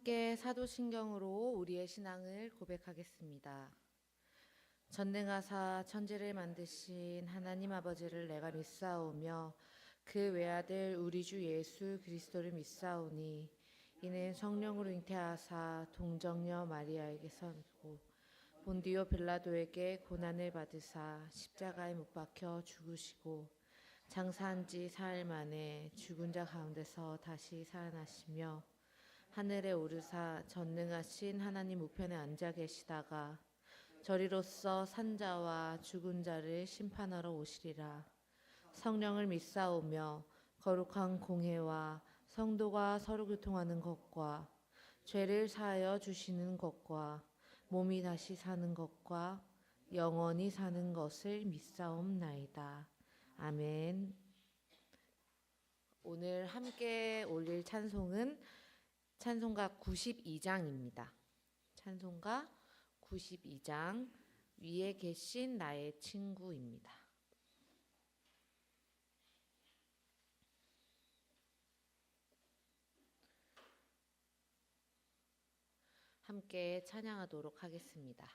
함께 사도신경으로 우리의 신앙을 고백하겠습니다. 전능하사 천지를 만드신 하나님 아버지를 내가 믿사오며 그 외아들 우리 주 예수 그리스도를 믿사오니 이는 성령으로 잉태하사 동정녀 마리아에게 선고 본디오 빌라도에게 고난을 받으사 십자가에 못 박혀 죽으시고 장사한 지 사흘 만에 죽은 자 가운데서 다시 살아나시며 하늘에 오르사 전능하신 하나님 우편에 앉아 계시다가 저리로서 산자와 죽은 자를 심판하러 오시리라. 성령을 믿사오며 거룩한 공회와 성도가 서로 교통하는 것과 죄를 사하여 주시는 것과 몸이 다시 사는 것과 영원히 사는 것을 믿사옵나이다. 아멘. 오늘 함께 올릴 찬송은 찬송가 92장입니다. 찬송가 92장 위에 계신 나의 친구입니다. 함께 찬양하도록 하겠습니다.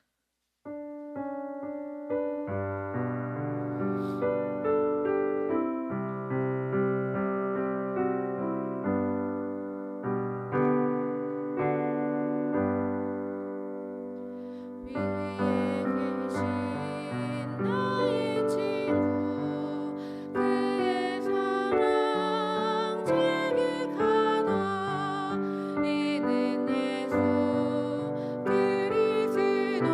이는 예수 그리스도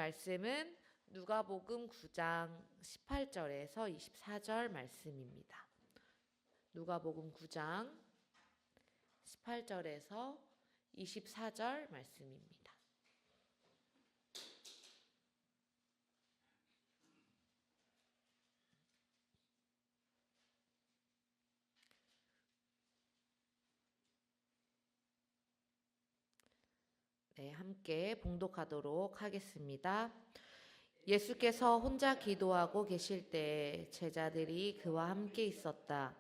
말씀은 누가복음 9장 18절에서 24절 말씀입니다. 누가복음 9장 18절에서 24절 말씀입니다. 네, 함께 봉독하도록 하겠습니다. 예수께서 혼자 기도하고 계실 때 제자들이 그와 함께 있었다.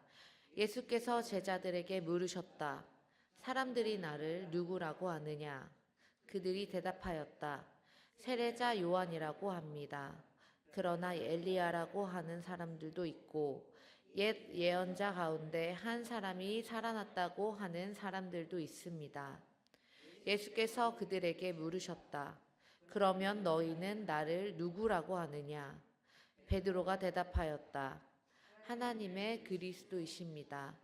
예수께서 제자들에게 물으셨다. 사람들이 나를 누구라고 하느냐? 그들이 대답하였다. 세례자 요한이라고 합니다. 그러나 엘리야라고 하는 사람들도 있고 옛 예언자 가운데 한 사람이 살아났다고 하는 사람들도 있습니다. 예수께서 그들에게 물으셨다. 그러면 너희는 나를 누구라고 하느냐? 베드로가 대답하였다. 하나님의 그리스도이십니다.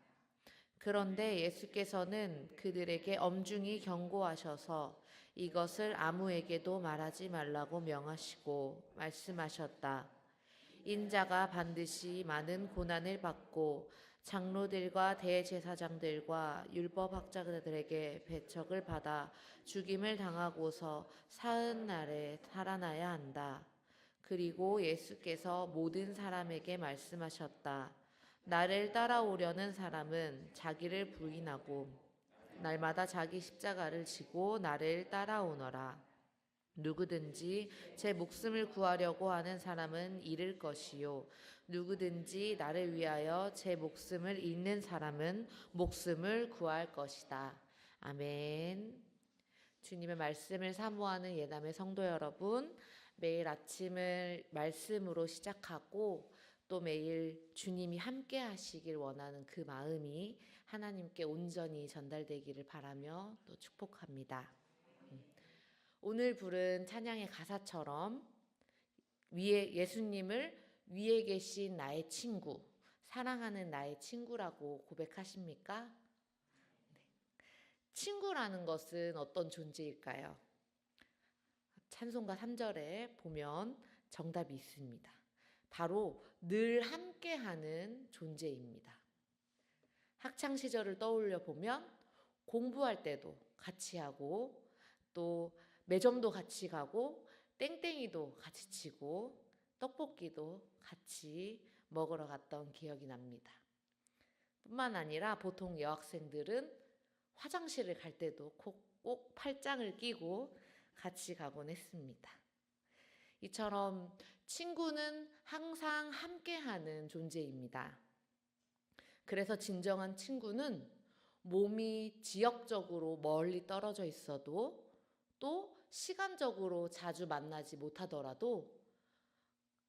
그런데 예수께서는 그들에게 엄중히 경고하셔서 이것을 아무에게도 말하지 말라고 명하시고 말씀하셨다. 인자가 반드시 많은 고난을 받고 장로들과 대제사장들과 율법학자들에게 배척을 받아 죽임을 당하고서 사흘 날에 살아나야 한다. 그리고 예수께서 모든 사람에게 말씀하셨다. 나를 따라오려는 사람은 자기를 부인하고 날마다 자기 십자가를 지고 나를 따라오너라. 누구든지 제 목숨을 구하려고 하는 사람은 잃을 것이요 누구든지 나를 위하여 제 목숨을 잃는 사람은 목숨을 구할 것이다. 아멘. 주님의 말씀을 사모하는 예담의 성도 여러분, 매일 아침을 말씀으로 시작하고 또 매일 주님이 함께 하시길 원하는 그 마음이 하나님께 온전히 전달되기를 바라며 또 축복합니다. 오늘 부른 찬양의 가사처럼 예수님을 위에 계신 나의 친구, 사랑하는 나의 친구라고 고백하십니까? 네. 친구라는 것은 어떤 존재일까요? 찬송가 3절에 보면 정답이 있습니다. 바로 늘 함께하는 존재입니다. 학창 시절을 떠올려 보면 공부할 때도 같이 하고 또 매점도 같이 가고 땡땡이도 같이 치고 떡볶이도 같이 먹으러 갔던 기억이 납니다. 뿐만 아니라 보통 여학생들은 화장실을 갈 때도 꼭 팔짱을 끼고 같이 가곤 했습니다. 이처럼 친구는 항상 함께하는 존재입니다. 그래서 진정한 친구는 몸이 지역적으로 멀리 떨어져 있어도 또 시간적으로 자주 만나지 못하더라도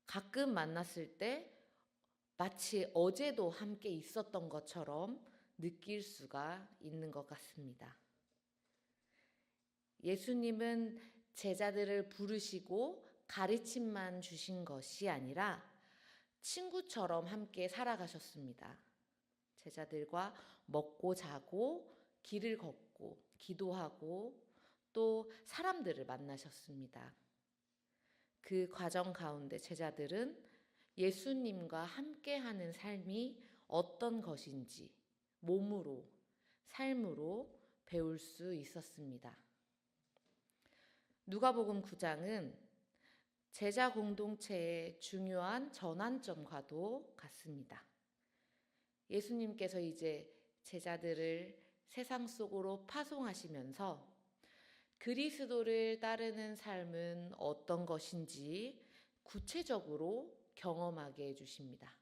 가끔 만났을 때 마치 어제도 함께 있었던 것처럼 느낄 수가 있는 것 같습니다. 예수님은 제자들을 부르시고 가르침만 주신 것이 아니라 친구처럼 함께 살아가셨습니다. 제자들과 먹고 자고 길을 걷고 기도하고 또 사람들을 만나셨습니다. 그 과정 가운데 제자들은 예수님과 함께하는 삶이 어떤 것인지 몸으로, 삶으로 배울 수 있었습니다. 누가복음 9장은 제자 공동체의 중요한 전환점과도 같습니다. 예수님께서 이제 제자들을 세상 속으로 파송하시면서 그리스도를 따르는 삶은 어떤 것인지 구체적으로 경험하게 해주십니다.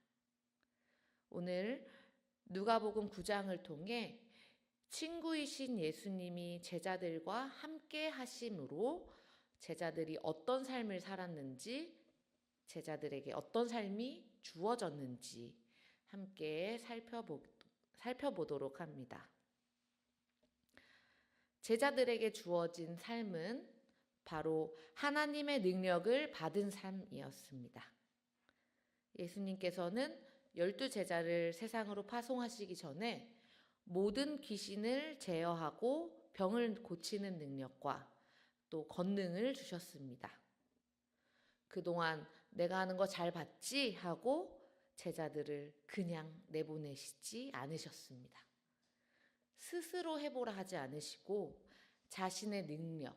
오늘 누가복음 9장을 통해 친구이신 예수님이 제자들과 함께 하심으로 제자들이 어떤 삶을 살았는지, 제자들에게 어떤 삶이 주어졌는지 함께 살펴보도록 합니다. 제자들에게 주어진 삶은 바로 하나님의 능력을 받은 삶이었습니다. 예수님께서는 12제자를 세상으로 파송하시기 전에 모든 귀신을 제어하고 병을 고치는 능력과 또 권능을 주셨습니다. 그동안 내가 하는 거 잘 봤지? 하고 제자들을 그냥 내보내시지 않으셨습니다. 스스로 해보라 하지 않으시고 자신의 능력,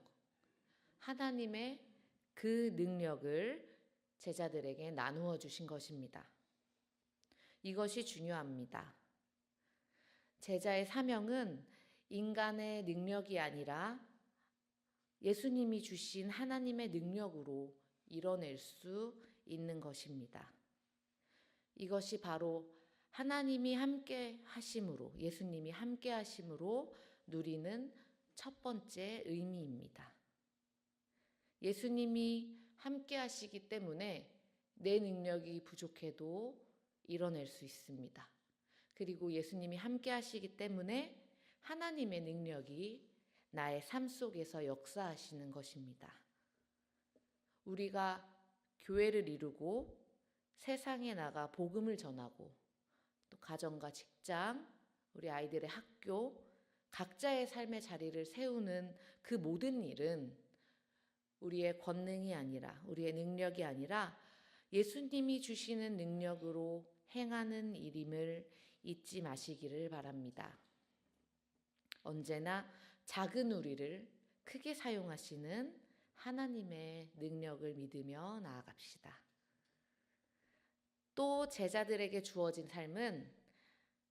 하나님의 그 능력을 제자들에게 나누어 주신 것입니다. 이것이 중요합니다. 제자의 사명은 인간의 능력이 아니라 예수님이 주신 하나님의 능력으로 이뤄낼 수 있는 것입니다. 이것이 바로 하나님이 함께 하심으로, 예수님이 함께 하심으로 누리는 첫 번째 의미입니다. 예수님이 함께 하시기 때문에 내 능력이 부족해도 이뤄낼 수 있습니다. 그리고 예수님이 함께 하시기 때문에 하나님의 능력이 나의 삶 속에서 역사하시는 것입니다. 우리가 교회를 이루고 세상에 나가 복음을 전하고 또 가정과 직장, 우리 아이들의 학교, 각자의 삶의 자리를 세우는 그 모든 일은 우리의 권능이 아니라, 우리의 능력이 아니라 예수님이 주시는 능력으로 행하는 일임을 잊지 마시기를 바랍니다. 언제나 작은 우리를 크게 사용하시는 하나님의 능력을 믿으며 나아갑시다. 또 제자들에게 주어진 삶은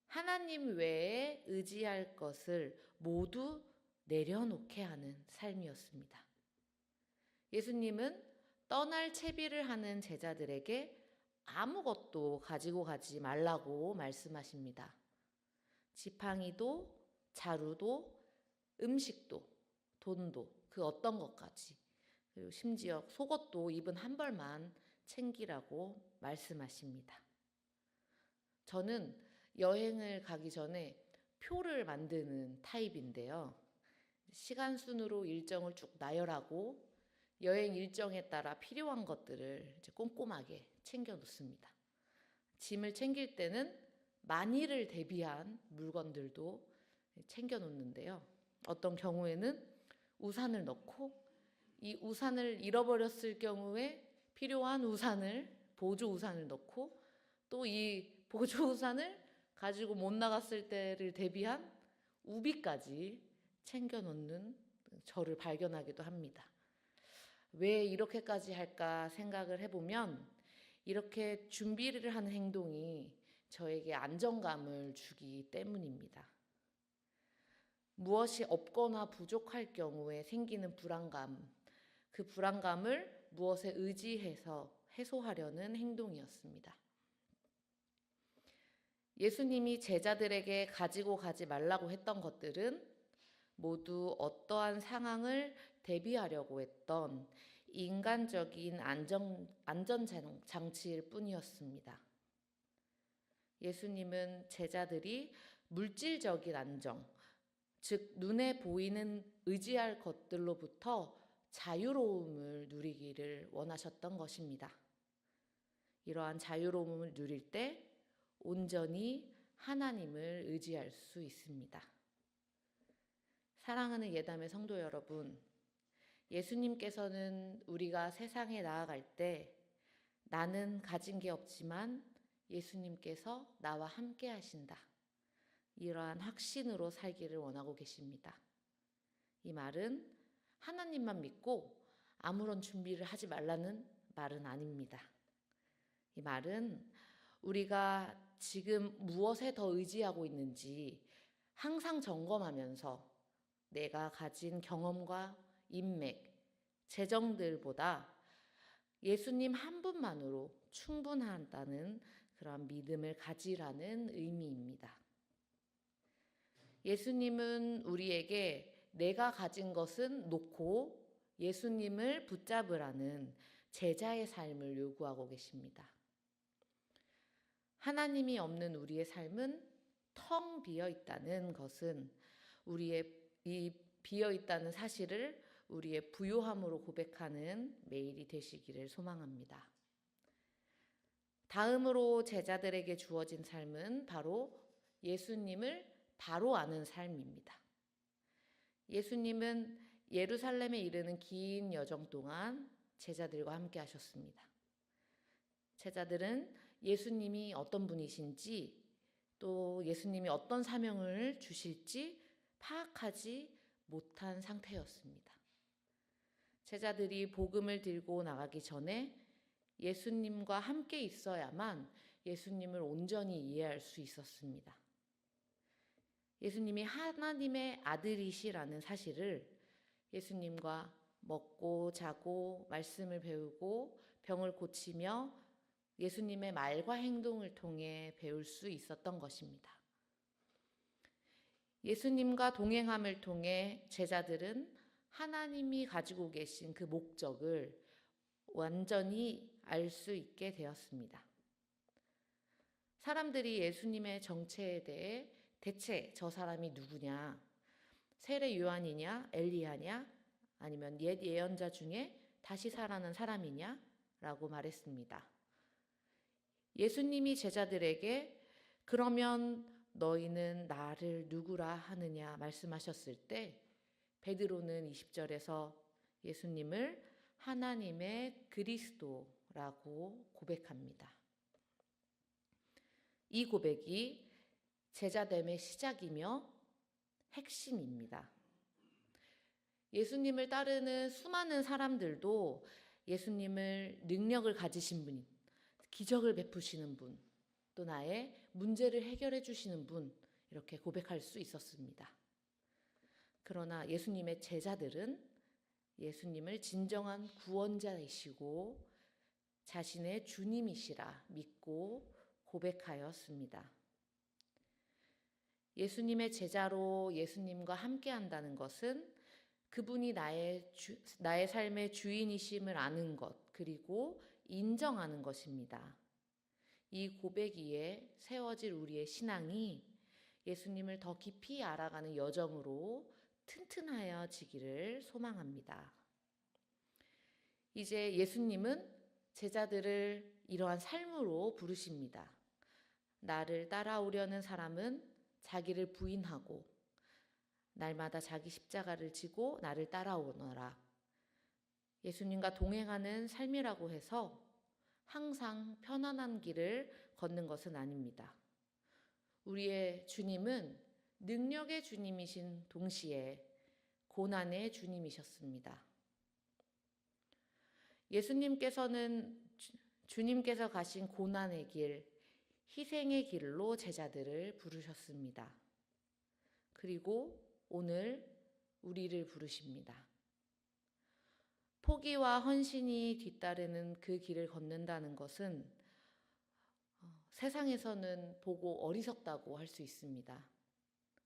하나님 외에 의지할 것을 모두 내려놓게 하는 삶이었습니다. 예수님은 떠날 채비를 하는 제자들에게 아무것도 가지고 가지 말라고 말씀하십니다. 지팡이도, 자루도, 음식도, 돈도, 그 어떤 것까지, 그리고 심지어 속옷도 입은 한 벌만 챙기라고 말씀하십니다. 저는 여행을 가기 전에 표를 만드는 타입인데요. 시간 순으로 일정을 쭉 나열하고 여행 일정에 따라 필요한 것들을 이제 꼼꼼하게 챙겨 놓습니다. 짐을 챙길 때는 만일을 대비한 물건들도 챙겨 놓는데요. 어떤 경우에는 우산을 넣고 이 우산을 잃어버렸을 경우에 필요한 우산을, 보조 우산을 넣고 또 이 보조 우산을 가지고 못 나갔을 때를 대비한 우비까지 챙겨 놓는 저를 발견하기도 합니다. 왜 이렇게까지 할까 생각을 해보면 이렇게 준비를 하는 행동이 저에게 안정감을 주기 때문입니다. 무엇이 없거나 부족할 경우에 생기는 불안감, 그 불안감을 무엇에 의지해서 해소하려는 행동이었습니다. 예수님이 제자들에게 가지고 가지 말라고 했던 것들은 모두 어떠한 상황을 대비하려고 했던 인간적인 안전장치일 뿐이었습니다. 예수님은 제자들이 물질적인 안정, 즉 눈에 보이는 의지할 것들로부터 자유로움을 누리기를 원하셨던 것입니다. 이러한 자유로움을 누릴 때 온전히 하나님을 의지할 수 있습니다. 사랑하는 예담의 성도 여러분, 예수님께서는 우리가 세상에 나아갈 때 나는 가진 게 없지만 예수님께서 나와 함께 하신다. 이러한 확신으로 살기를 원하고 계십니다. 이 말은 하나님만 믿고 아무런 준비를 하지 말라는 말은 아닙니다. 이 말은 우리가 지금 무엇에 더 의지하고 있는지 항상 점검하면서 내가 가진 경험과 인맥, 재정들보다 예수님 한 분만으로 충분하다는 그런 믿음을 가지라는 의미입니다. 예수님은 우리에게 내가 가진 것은 놓고 예수님을 붙잡으라는 제자의 삶을 요구하고 계십니다. 하나님이 없는 우리의 삶은 텅 비어 있다는 것은 우리의 이 비어 있다는 사실을 우리의 부요함으로 고백하는 매일이 되시기를 소망합니다. 다음으로 제자들에게 주어진 삶은 바로 예수님을 바로 아는 삶입니다. 예수님은 예루살렘에 이르는 긴 여정 동안 제자들과 함께 하셨습니다. 제자들은 예수님이 어떤 분이신지 또 예수님이 어떤 사명을 주실지 파악하지 못한 상태였습니다. 제자들이 복음을 들고 나가기 전에 예수님과 함께 있어야만 예수님을 온전히 이해할 수 있었습니다. 예수님이 하나님의 아들이시라는 사실을 예수님과 먹고 자고 말씀을 배우고 병을 고치며 예수님의 말과 행동을 통해 배울 수 있었던 것입니다. 예수님과 동행함을 통해 제자들은 하나님이 가지고 계신 그 목적을 완전히 알 수 있게 되었습니다. 사람들이 예수님의 정체에 대해 대체 저 사람이 누구냐? 세례 요한이냐? 엘리야냐? 아니면 옛 예언자 중에 다시 살아난 사람이냐? 라고 말했습니다. 예수님이 제자들에게 그러면 너희는 나를 누구라 하느냐 말씀하셨을 때 베드로는 20절에서 예수님을 하나님의 그리스도라고 고백합니다. 이 고백이 제자됨의 시작이며 핵심입니다. 예수님을 따르는 수많은 사람들도 예수님을 능력을 가지신 분, 기적을 베푸시는 분, 또 나의 문제를 해결해 주시는 분, 이렇게 고백할 수 있었습니다. 그러나 예수님의 제자들은 예수님을 진정한 구원자이시고 자신의 주님이시라 믿고 고백하였습니다. 예수님의 제자로 예수님과 함께 한다는 것은 그분이 나의 삶의 주인이심을 아는 것, 그리고 인정하는 것입니다. 이 고백 위에 세워질 우리의 신앙이 예수님을 더 깊이 알아가는 여정으로 튼튼하여지기를 소망합니다. 이제 예수님은 제자들을 이러한 삶으로 부르십니다. 나를 따라오려는 사람은 자기를 부인하고 날마다 자기 십자가를 지고 나를 따라오너라. 예수님과 동행하는 삶이라고 해서 항상 편안한 길을 걷는 것은 아닙니다. 우리의 주님은 능력의 주님이신 동시에 고난의 주님이셨습니다. 예수님께서는 주님께서 가신 고난의 길, 희생의 길로 제자들을 부르셨습니다. 그리고 오늘 우리를 부르십니다. 포기와 헌신이 뒤따르는 그 길을 걷는다는 것은 세상에서는 보고 어리석다고 할 수 있습니다.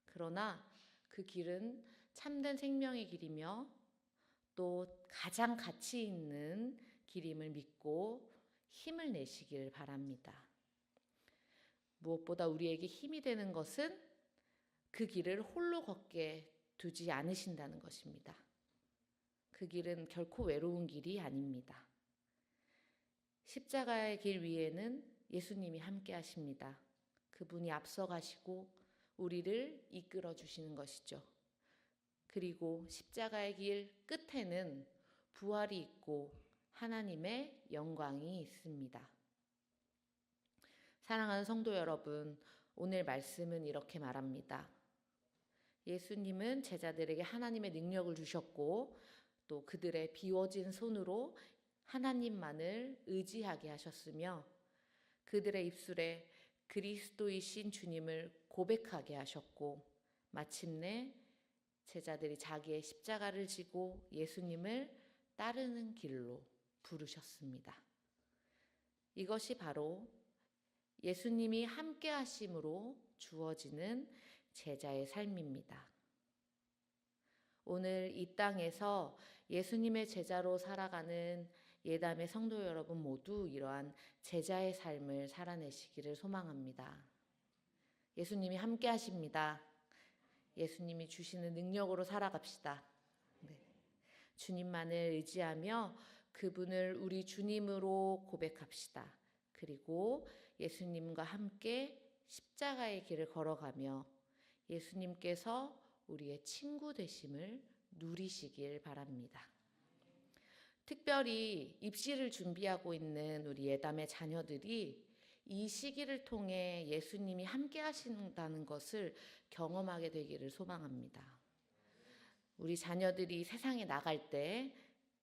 그러나 그 길은 참된 생명의 길이며 또 가장 가치 있는 길임을 믿고 힘을 내시길 바랍니다. 무엇보다 우리에게 힘이 되는 것은 그 길을 홀로 걷게 두지 않으신다는 것입니다. 그 길은 결코 외로운 길이 아닙니다. 십자가의 길 위에는 예수님이 함께 하십니다. 그분이 앞서가시고 우리를 이끌어 주시는 것이죠. 그리고 십자가의 길 끝에는 부활이 있고 하나님의 영광이 있습니다. 사랑하는 성도 여러분, 오늘 말씀은 이렇게 말합니다. 예수님은 제자들에게 하나님의 능력을 주셨고 또 그들의 비워진 손으로 하나님만을 의지하게 하셨으며 그들의 입술에 그리스도이신 주님을 고백하게 하셨고 마침내 제자들이 자기의 십자가를 지고 예수님을 따르는 길로 부르셨습니다. 이것이 바로 예수님이 함께 하심으로 주어지는 제자의 삶입니다. 오늘 이 땅에서 예수님의 제자로 살아가는 예담의 성도 여러분 모두 이러한 제자의 삶을 살아내시기를 소망합니다. 예수님이 함께 하십니다. 예수님이 주시는 능력으로 살아갑시다. 네. 주님만을 의지하며 그분을 우리 주님으로 고백합시다. 그리고 예수님과 함께 십자가의 길을 걸어가며 예수님께서 우리의 친구 되심을 누리시길 바랍니다. 특별히 입시를 준비하고 있는 우리 예담의 자녀들이 이 시기를 통해 예수님이 함께 하신다는 것을 경험하게 되기를 소망합니다. 우리 자녀들이 세상에 나갈 때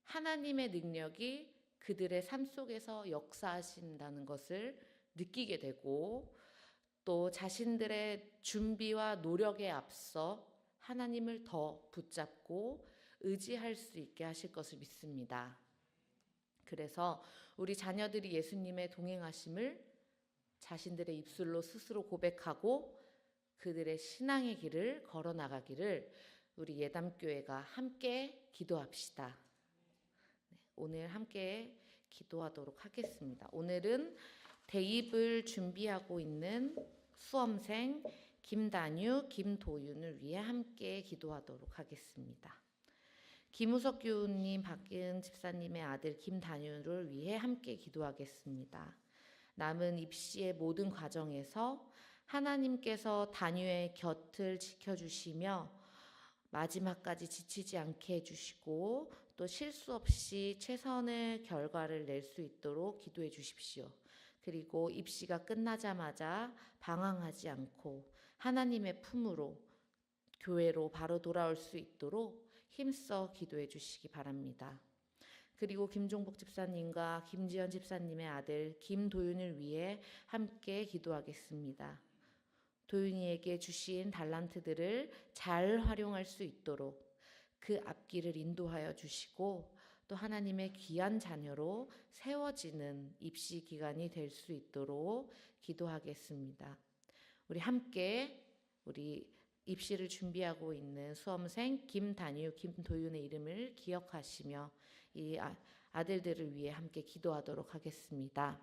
하나님의 능력이 그들의 삶 속에서 역사하신다는 것을 느끼게 되고, 또 자신들의 준비와 노력에 앞서 하나님을 더 붙잡고 의지할 수 있게 하실 것을 믿습니다. 그래서 우리 자녀들이 예수님의 동행하심을 자신들의 입술로 스스로 고백하고 그들의 신앙의 길을 걸어나가기를 우리 예담교회가 함께 기도합시다. 오늘 함께 기도하도록 하겠습니다. 오늘은 대입을 준비하고 있는 수험생 김단유, 김도윤을 위해 함께 기도하도록 하겠습니다. 김우석 교우님, 박기은 집사님의 아들 김단유를 위해 함께 기도하겠습니다. 남은 입시의 모든 과정에서 하나님께서 단유의 곁을 지켜주시며 마지막까지 지치지 않게 해주시고 또 실수 없이 최선의 결과를 낼 수 있도록 기도해 주십시오. 그리고 입시가 끝나자마자 방황하지 않고 하나님의 품으로, 교회로 바로 돌아올 수 있도록 힘써 기도해 주시기 바랍니다. 그리고 김종복 집사님과 김지연 집사님의 아들 김도윤을 위해 함께 기도하겠습니다. 도윤이에게 주신 달란트들을 잘 활용할 수 있도록 그 앞길을 인도하여 주시고 또 하나님의 귀한 자녀로 세워지는 입시 기간이 될 수 있도록 기도하겠습니다. 우리 함께 우리 입시를 준비하고 있는 수험생 김단유, 김도윤의 이름을 기억하시며 이 아들들을 위해 함께 기도하도록 하겠습니다.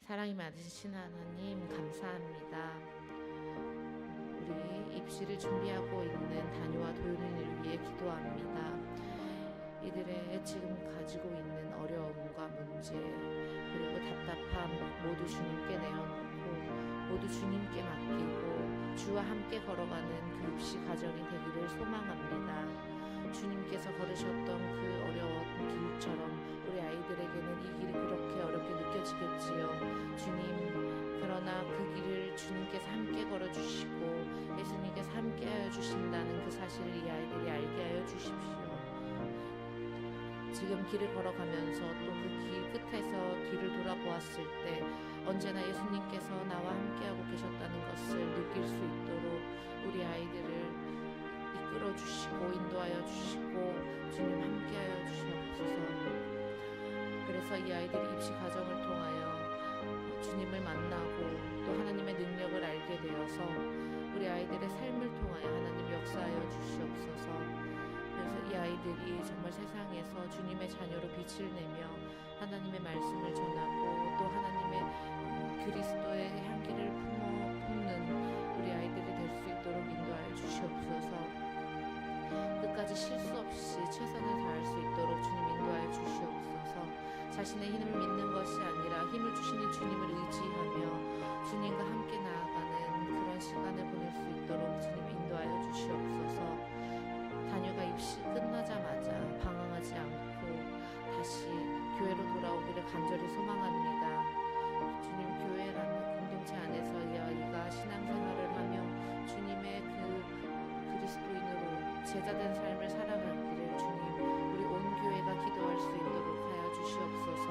사랑이 많으신 하나님 감사합니다. 우리 입시를 준비하고 있는 단유와 도윤을 위해 기도합니다. 이들의 지금 가지고 있는 어려움과 문제 그리고 답답함 모두 주님께 내어놓고 모두 주님께 맡기고 주와 함께 걸어가는 그 입시 과정이 되기를 소망합니다. 주님께서 걸으셨던 그 어려운 길처럼 우리 아이들에게는 이 길이 그렇게 어렵게 느껴지겠지요. 주님, 그러나 그 길을 주님께서 함께 걸어주시고 예수님께서 함께하여 주신다는 그 사실을 이 아이들이 알게 하여 주십시오. 지금 길을 걸어가면서 또 그 길 끝에서 뒤를 돌아보았을 때 언제나 예수님께서 나와 함께하고 계셨다는 것을 느낄 수 있도록 우리 아이들을 이끌어 주시고 인도하여 주시고 주님 함께하여 주시옵소서. 그래서 이 아이들이 입시 과정을 통하여 주님을 만나고 또 하나님의 능력을 알게 되어서 우리 아이들의 삶을 통하여 하나님 역사하여 주시옵소서. 그래서 이 아이들이 정말 세상에서 주님의 자녀로 빛을 내며 하나님의 말씀을 전하고 또 하나님의 그리스도의 향기를 품는 우리 아이들이 될 수 있도록 인도하여 주시옵소서. 끝까지 실수 없이 최선을 다할 수 있도록 주님 인도하여 주시옵소서. 자신의 힘을 믿는 것이 아니라 힘을 주시는 주님을 의지하며 주님과 함께 나아가는 그런 시간을 보낼 수 있도록 주님 인도하여 주시옵소서. 단유가 입시 끝나자마자 방황하지 않고 다시 교회로 돌아오기를 간절히 소망합니다. 주님, 교회라는 공동체 안에서 이 아이가 신앙생활을 하며 주님의 그 그리스도인으로 제자된 삶을 살아가기를 주님, 우리 온 교회가 기도할 수 있도록 하여 주시옵소서.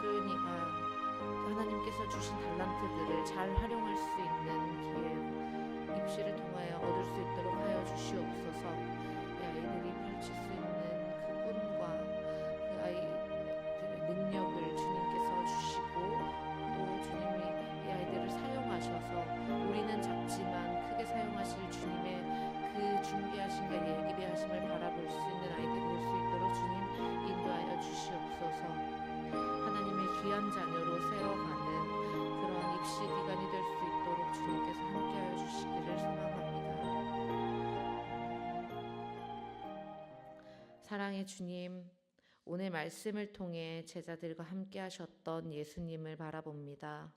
도윤이가 하나님께서 주신 달란트들을 잘 활용할 수 있는 기회, 입시를 통하여 얻을 수 있도록 하여 주시옵소서. 이 아이들이 펼칠 수 있는 그 꿈과 그 아이들의 능력을 주님께서 주시고 또 주님이 이 아이들을 사용하셔서 우리는 작지만 크게 사용하실 주님의 그 준비하심과 예비하심을 바라볼 수 있는 아이들이 될 수 있도록 주님 인도하여 주시옵소서. 하나님의 귀한 자녀로 세워가는 그런 입시 기간이 될 수 있도록 주님께서 함께하여 주시기를 소망합니다. 사랑의 주님, 오늘 말씀을 통해 제자들과 함께 하셨던 예수님을 바라봅니다.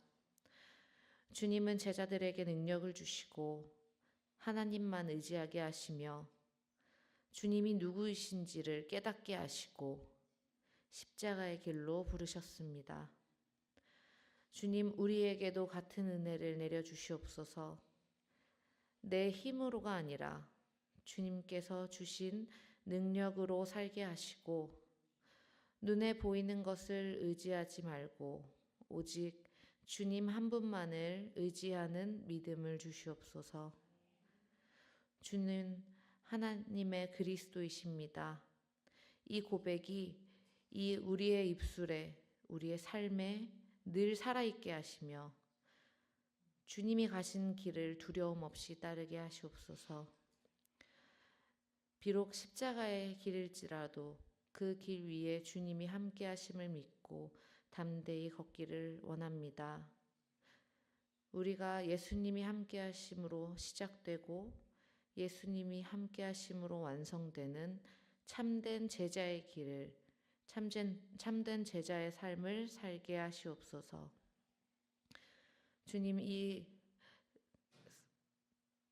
주님은 제자들에게 능력을 주시고 하나님만 의지하게 하시며 주님이 누구이신지를 깨닫게 하시고 십자가의 길로 부르셨습니다. 주님, 우리에게도 같은 은혜를 내려주시옵소서. 내 힘으로가 아니라 주님께서 주신 능력으로 살게 하시고 눈에 보이는 것을 의지하지 말고 오직 주님 한 분만을 의지하는 믿음을 주시옵소서. 주는 하나님의 그리스도이십니다. 이 고백이 우리의 입술에, 우리의 삶에 늘 살아있게 하시며 주님이 가신 길을 두려움 없이 따르게 하시옵소서. 비록 십자가의 길일지라도 그 길 위에 주님이 함께 하심을 믿고 담대히 걷기를 원합니다. 우리가 예수님이 함께 하심으로 시작되고 예수님이 함께 하심으로 완성되는 참된 제자의 길을, 참된 제자의 삶을 살게 하시옵소서. 주님, 이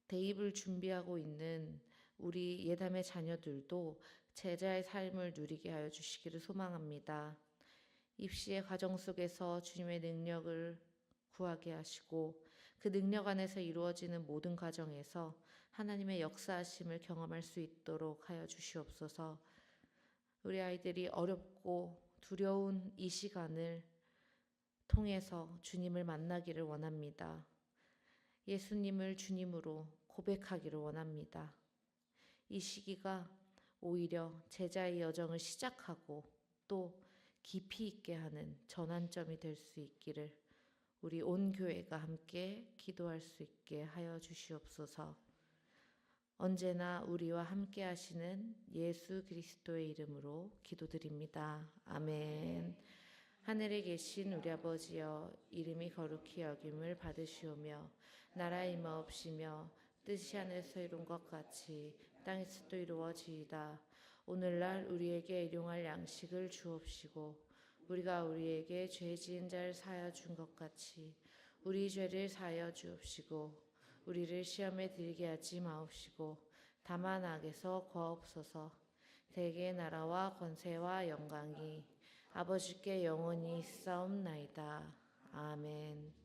대입을 준비하고 있는 우리 예담의 자녀들도 제자의 삶을 누리게 하여 주시기를 소망합니다. 입시의 과정 속에서 주님의 능력을 구하게 하시고 그 능력 안에서 이루어지는 모든 과정에서 하나님의 역사하심을 경험할 수 있도록 하여 주시옵소서. 우리 아이들이 어렵고 두려운 이 시간을 통해서 주님을 만나기를 원합니다. 예수님을 주님으로 고백하기를 원합니다. 이 시기가 오히려 제자의 여정을 시작하고 또 깊이 있게 하는 전환점이 될 수 있기를 우리 온 교회가 함께 기도할 수 있게 하여 주시옵소서. 언제나 우리와 함께 하시는 예수 그리스도의 이름으로 기도드립니다. 아멘. 하늘에 계신 우리 아버지여, 이름이 거룩히 여김을 받으시오며 나라 임하옵시며 뜻이 하늘에서 이룬 것 같이 땅에서도 이루어지이다. 오늘날 우리에게 일용할 양식을 주옵시고 우리가 우리에게 죄 지은 자를 사하여 준 것 같이 우리 죄를 사하여 주옵시고 우리를 시험에 들게 하지 마옵시고 다만 악에서 구하옵소서. 대개의 나라와 권세와 영광이 아버지께 영원히 있사옵나이다. 아멘.